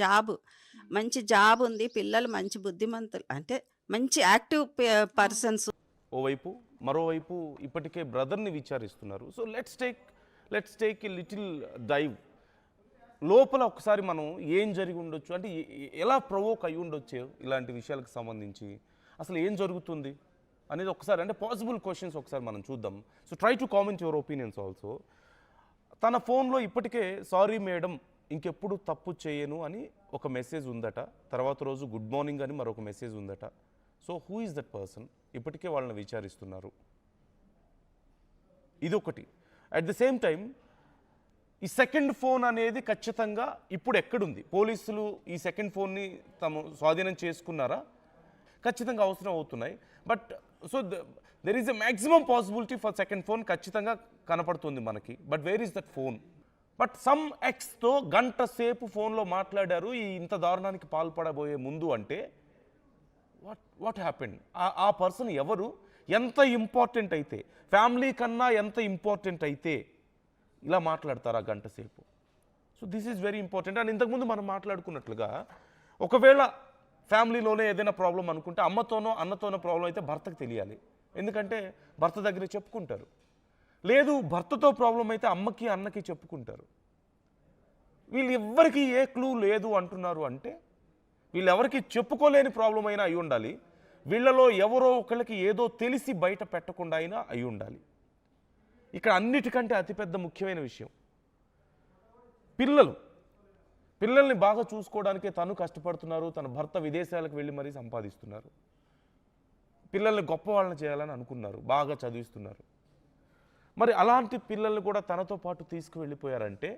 Job మంచి job ఉంది. పిల్లలు మంచి బుద్ధిమంతులు అంటే మంచి యాక్టివ్ పర్సన్స్. ఓవైపు మరోవైపు ఇప్పటికే బ్రదర్ని విచారిస్తున్నారు. So let's take a little dive. లోపల ఒకసారి మనం ఏం జరిగి ఉండొచ్చు అంటే ఎలా ప్రొవోక్ అయి ఉండొచ్చు ఇలాంటి విషయాలకు సంబంధించి, అసలు ఏం జరుగుతుంది అనేది ఒకసారి అంటే పాసిబుల్ క్వశ్చన్స్ ఒకసారి మనం చూద్దాం. So try to comment your opinions also. తన ఫోన్లో ఇప్పటికే సారీ మేడం ఇంకెప్పుడు తప్పు చేయను అని ఒక మెసేజ్ ఉందట. తర్వాత రోజు గుడ్ మార్నింగ్ అని మరొక మెసేజ్ ఉందట. So who is that person? ఇప్పటికే వాళ్ళని విచారిస్తున్నారు. ఇదొకటి. అట్ ద సేమ్ టైం ఈ సెకండ్ ఫోన్ అనేది ఖచ్చితంగా ఇప్పుడు ఎక్కడుంది? పోలీసులు ఈ సెకండ్ ఫోన్ని తాము స్వాధీనం చేసుకున్నారా? ఖచ్చితంగా అవసరం అవుతున్నాయి. But so there is a maximum possibility for second phone ఖచ్చితంగా కనపడుతుంది మనకి. But where is that phone? But some ఎక్స్తో గంట సేపు ఫోన్లో మాట్లాడారు ఈ ఇంత దారుణానికి పాల్పడబోయే ముందు అంటే వాట్ హ్యాపెండ్? ఆ పర్సన్ ఎవరు? ఎంత ఇంపార్టెంట్ అయితే, ఫ్యామిలీ కన్నా ఎంత ఇంపార్టెంట్ అయితే ఇలా మాట్లాడతారు ఆ గంట సేపు? So this is very important. And ఇంతకుముందు మనం మాట్లాడుకున్నట్లుగా ఒకవేళ ఫ్యామిలీలోనే ఏదైనా ప్రాబ్లం అనుకుంటే అమ్మతోనో అన్నతోనో ప్రాబ్లం అయితే భర్తకు తెలియాలి. ఎందుకంటే భర్త దగ్గర చెప్పుకుంటారు. లేదు భర్తతో ప్రాబ్లం అయితే అమ్మకి అన్నకి చెప్పుకుంటారు. వీళ్ళు ఎవ్వరికి ఏ క్లూ లేదు అంటున్నారు అంటే వీళ్ళెవరికి చెప్పుకోలేని ప్రాబ్లం అయినా అయి ఉండాలి. వీళ్ళలో ఎవరో ఒకళ్ళకి ఏదో తెలిసి బయట పెట్టకుండా అయినా అయి ఉండాలి. ఇక్కడ అన్నిటికంటే అతిపెద్ద ముఖ్యమైన విషయం పిల్లల్ని బాగా చూసుకోవడానికే తను కష్టపడుతున్నారు. తన భర్త విదేశాలకు వెళ్ళి మరీ సంపాదిస్తున్నారు. పిల్లల్ని గొప్ప వాళ్ళని చేయాలని అనుకున్నారు, బాగా చదివిస్తున్నారు. మరి అలాంటి పిల్లల్ని కూడా తనతో పాటు తీసుకువెళ్ళిపోయారంటే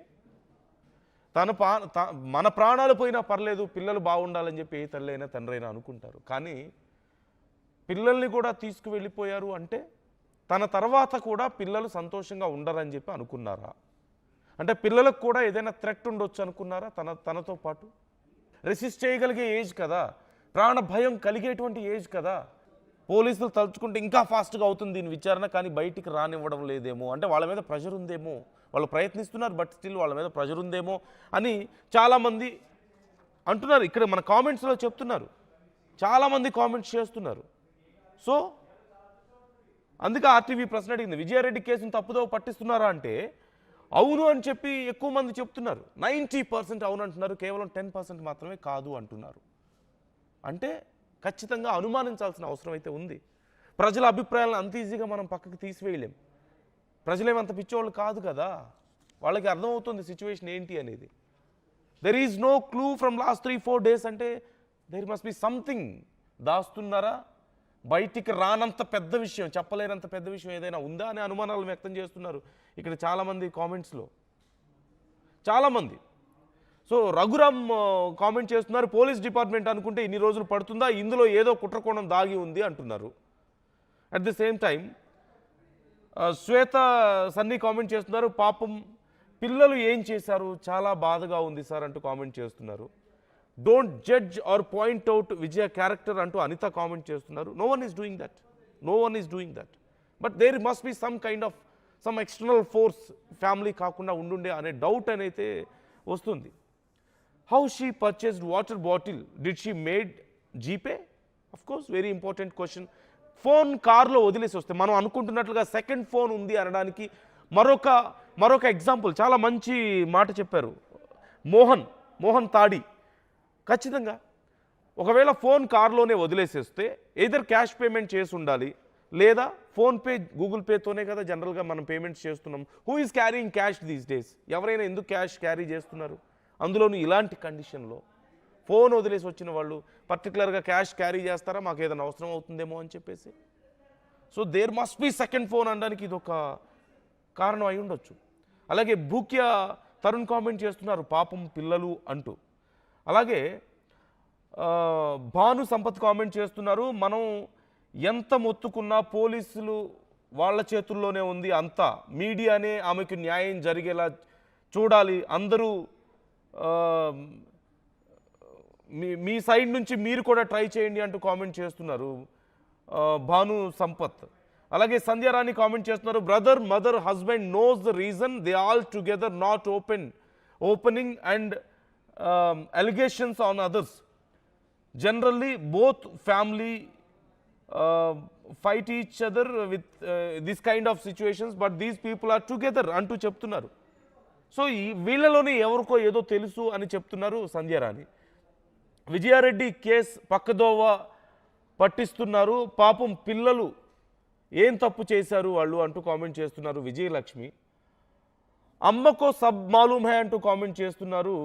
మన ప్రాణాలు పోయినా పర్లేదు పిల్లలు బాగుండాలని చెప్పి ఏ తల్లి అయినా తండ్రి అయినా అనుకుంటారు. కానీ పిల్లల్ని కూడా తీసుకువెళ్ళిపోయారు అంటే తన తర్వాత కూడా పిల్లలు సంతోషంగా ఉండరని చెప్పి అనుకున్నారా? అంటే పిల్లలకు కూడా ఏదైనా థ్రెట్ ఉండొచ్చు అనుకున్నారా? తనతో పాటు రెసిస్ట్ చేయగలిగే ఏజ్ కదా, ప్రాణ భయం కలిగేటువంటి ఏజ్ కదా. పోలీసులు తలుచుకుంటే ఇంకా ఫాస్ట్గా అవుతుంది దీని విచారణ, కానీ బయటికి రానివ్వడం లేదేమో, అంటే వాళ్ళ మీద ప్రెషర్ ఉందేమో, వాళ్ళు ప్రయత్నిస్తున్నారు బట్ స్టిల్ వాళ్ళ మీద ప్రెషర్ ఉందేమో అని చాలామంది అంటున్నారు. ఇక్కడ మన కామెంట్స్లో చెప్తున్నారు, చాలామంది కామెంట్స్ చేస్తున్నారు. సో అందుకే ఆర్టీవీ ప్రశ్న అడిగింది, విజయారెడ్డి కేసును తప్పుదో పట్టిస్తున్నారా అంటే అవును అని చెప్పి ఎక్కువ మంది చెప్తున్నారు. 90% అవును అంటున్నారు, కేవలం 10% మాత్రమే కాదు అంటున్నారు. అంటే ఖచ్చితంగా అనుమానించాల్సిన అవసరం అయితే ఉంది. ప్రజల అభిప్రాయాలను అంత ఈజీగా మనం పక్కకు తీసివేయలేం. ప్రజలేమంత పిచ్చోళ్ళు కాదు కదా, వాళ్ళకి అర్థమవుతుంది సిచ్యువేషన్ ఏంటి అనేది. There is no clue from last 3-4 days అంటే దెర్ మస్ట్ బి సంథింగ్. దాస్తున్నారా? బయటికి రానంత పెద్ద విషయం, చెప్పలేనంత పెద్ద విషయం ఏదైనా ఉందా అనే అనుమానాలు వ్యక్తం చేస్తున్నారు ఇక్కడ చాలామంది కామెంట్స్లో, చాలామంది. సో రఘురామ్ కామెంట్ చేస్తున్నారు, పోలీస్ డిపార్ట్మెంట్ అనుకుంటే ఇన్ని రోజులు పడుతుందా, ఇందులో ఏదో కుట్రకోణం దాగి ఉంది అంటున్నారు. At the same time Shweta Sunny comment చేస్తున్నారు, పాపం పిల్లలు ఏం చేశారు, చాలా బాధగా ఉంది సార్ అంటూ కామెంట్ చేస్తున్నారు. Don't judge or point out Vijaya character అంటూ అనిత కామెంట్ చేస్తున్నారు. No one is doing that. But there must be some kind of some external force family కాకుండా ఉండుండే అనే డౌట్ అనేది వస్తుంది. How she purchased water bottle, did she made GPay? Of course very important question. Phone కార్లో వదిలేసి వస్తే మనం అనుకుంటున్నట్లుగా second phone ఉంది అనడానికి మరొక ఎగ్జాంపుల్, చాలా మంచి మాట చెప్పారు మోహన్ తాడి. ఖచ్చితంగా ఒకవేళ ఫోన్ కార్లోనే వదిలేసేస్తే ఎయిదర్ క్యాష్ పేమెంట్ చేసి ఉండాలి, లేదా ఫోన్పే గూగుల్ పేతోనే కదా జనరల్గా మనం పేమెంట్స్ చేస్తున్నాం. Who is carrying cash these days? ఎవరైనా ఎందుకు క్యాష్ క్యారీ చేస్తున్నారు? అందులోనూ ఇలాంటి కండిషన్లో ఫోన్ వదిలేసి వచ్చిన వాళ్ళు పర్టికులర్గా క్యాష్ క్యారీ చేస్తారా, మాకు ఏదైనా అవసరం అవుతుందేమో అని చెప్పేసి. So there must be second phone అనడానికి ఇది ఒక కారణం అయి ఉండొచ్చు. అలాగే భూక్య తరుణ్ కామెంట్ చేస్తున్నారు, పాపం పిల్లలు అంటూ. అలాగే భాను సంపత్ కామెంట్ చేస్తున్నారు, మనం ఎంత మొత్తుకున్నా పోలీసులు వాళ్ళ చేతుల్లోనే ఉంది అంతా, మీడియానే ఆమెకు న్యాయం జరిగేలా చూడాలి, అందరూ మీ సైడ్ నుంచి మీరు కూడా ట్రై చేయండి అంటూ కామెంట్ చేస్తున్నారు భాను సంపత్. అలాగే సంధ్యారాణి కామెంట్ చేస్తున్నారు, brother mother husband knows the reason they all together not opening allegations on others. Generally, both family fight each other with this kind of situations, but these people are together అంటూ చెప్తున్నారు. So ఈ వీళ్ళలోనే ఎవరికో ఏదో తెలుసు అని చెప్తున్నారు Sandhyarani. Vijaya Reddy case పక్కదోవ పట్టిస్తున్నారు, పాపం పిల్లలు ఏం తప్పు చేశారు వాళ్ళు అంటూ కామెంట్ చేస్తున్నారు విజయలక్ష్మి. అమ్మకో సబ్ మాలూమ్ హై అంటూ కామెంట్ చేస్తున్నారు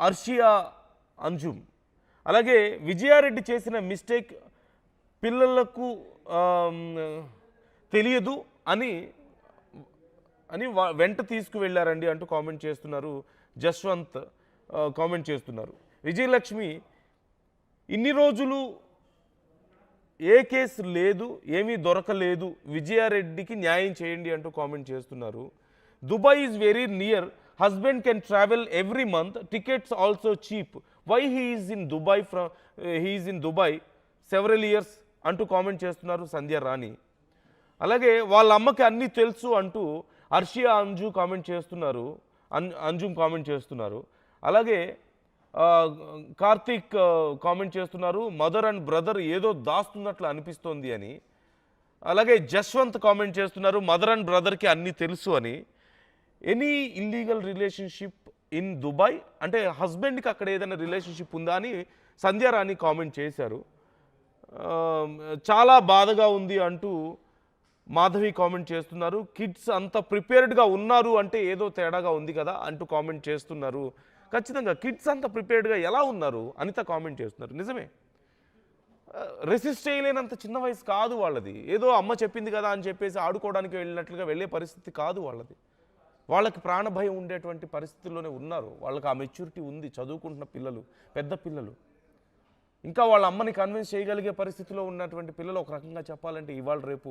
అర్షియా అంజుమ్. అలాగే విజయారెడ్డి చేసిన మిస్టేక్ పిల్లలకు తెలియదు అని వెంట తీసుకువెళ్ళారండి అంటూ కామెంట్ చేస్తున్నారు జస్వంత్. కామెంట్ చేస్తున్నారు విజయలక్ష్మి ఇన్ని రోజులు ఏ కేసు లేదు, ఏమీ దొరకలేదు, విజయారెడ్డికి న్యాయం చేయండి అంటూ కామెంట్ చేస్తున్నారు. Dubai is very near, husband can travel every month, tickets also cheap, why he is in Dubai several years అంటూ కామెంట్ చేస్తున్నారు సంధ్యారాణి. అలాగే వాళ్ళ అమ్మకి అన్నీ తెలుసు అంటూ అర్షియా అంజుమ్ కామెంట్ చేస్తున్నారు. అలాగే కార్తీక్ కామెంట్ చేస్తున్నారు మదర్ అండ్ బ్రదర్ ఏదో దాస్తున్నట్లు అనిపిస్తోంది అని. అలాగే జస్వంత్ కామెంట్ చేస్తున్నారు మదర్ అండ్ బ్రదర్కి అన్నీ తెలుసు అని. Any illegal relationship in Dubai అంటే హస్బెండ్కి అక్కడ ఏదైనా రిలేషన్షిప్ ఉందా అని సంధ్యారాణి కామెంట్ చేశారు. చాలా బాధగా ఉంది అంటూ మాధవి కామెంట్ చేస్తున్నారు. కిడ్స్ అంత ప్రిపేర్డ్గా ఉన్నారు అంటే ఏదో తేడాగా ఉంది కదా అంటూ కామెంట్ చేస్తున్నారు. ఖచ్చితంగా కిడ్స్ అంత ప్రిపేర్డ్గా ఎలా ఉన్నారు అనిత కామెంట్ చేస్తున్నారు. నిజమే, రెసిస్ట్ చేయలేనంత చిన్న వయసు కాదు వాళ్ళది. ఏదో అమ్మ చెప్పింది కదా అని చెప్పేసి ఆడుకోవడానికి వెళ్ళినట్లుగా వెళ్ళే పరిస్థితి కాదు వాళ్ళది. వాళ్ళకి ప్రాణభయం ఉండేటువంటి పరిస్థితుల్లోనే ఉన్నారు. వాళ్ళకి ఆ మెచ్యూరిటీ ఉంది. చదువుకుంటున్న పిల్లలు, పెద్ద పిల్లలు, ఇంకా వాళ్ళ అమ్మని కన్విన్స్ చేయగలిగే పరిస్థితిలో ఉన్నటువంటి పిల్లలు. ఒక రకంగా చెప్పాలంటే ఇవాళ రేపు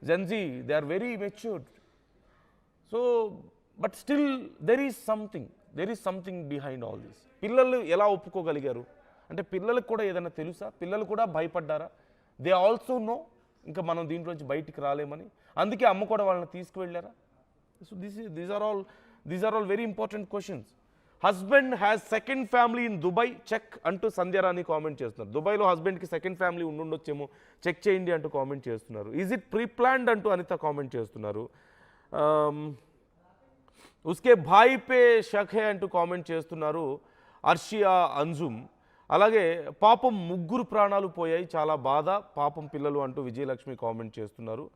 Gen Z they are very matured. So but still there is something behind all this. పిల్లలు ఎలా ఒప్పుకోగలిగారు అంటే పిల్లలకు కూడా ఏదైనా తెలుసా? పిల్లలు కూడా భయపడ్డారా? దే ఆల్సో నో ఇంకా మనం దీంట్లోంచి బయటికి రాలేమని. అందుకే అమ్మ కూడా వాళ్ళని తీసుకువెళ్ళారా? So these are all very important questions. Husband has second family in Dubai check అంటూ సంధ్యారాణి కామెంట్ చేస్తున్నారు. దుబాయ్లో హస్బెండ్కి సెకండ్ ఫ్యామిలీ ఉండుండొచ్చేమో, చెక్ చేయండి అంటూ కామెంట్ చేస్తున్నారు. ఈజ్ ఇట్ ప్రీ ప్లాన్డ్ అంటూ అనిత కామెంట్ చేస్తున్నారు. ఉస్కే భాయ్ పే షక్ హే అంటూ కామెంట్ చేస్తున్నారు అర్షియా అంజుమ్. అలాగే పాపం ముగ్గురు ప్రాణాలు పోయాయి, చాలా బాధ, పాపం పిల్లలు అంటూ విజయలక్ష్మి కామెంట్ చేస్తున్నారు.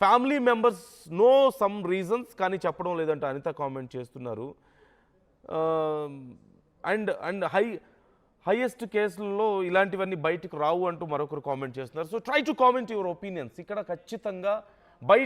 Family members know some reasons కానీ చెప్పడం లేదంటే అనిత కామెంట్ చేస్తున్నారు. అండ్ హైయెస్ట్ కేసులలో ఇలాంటివన్నీ బయటకు రావు అంటూ మరొకరు కామెంట్ చేస్తున్నారు. So try to comment your opinions. ఇక్కడ ఖచ్చితంగా బయట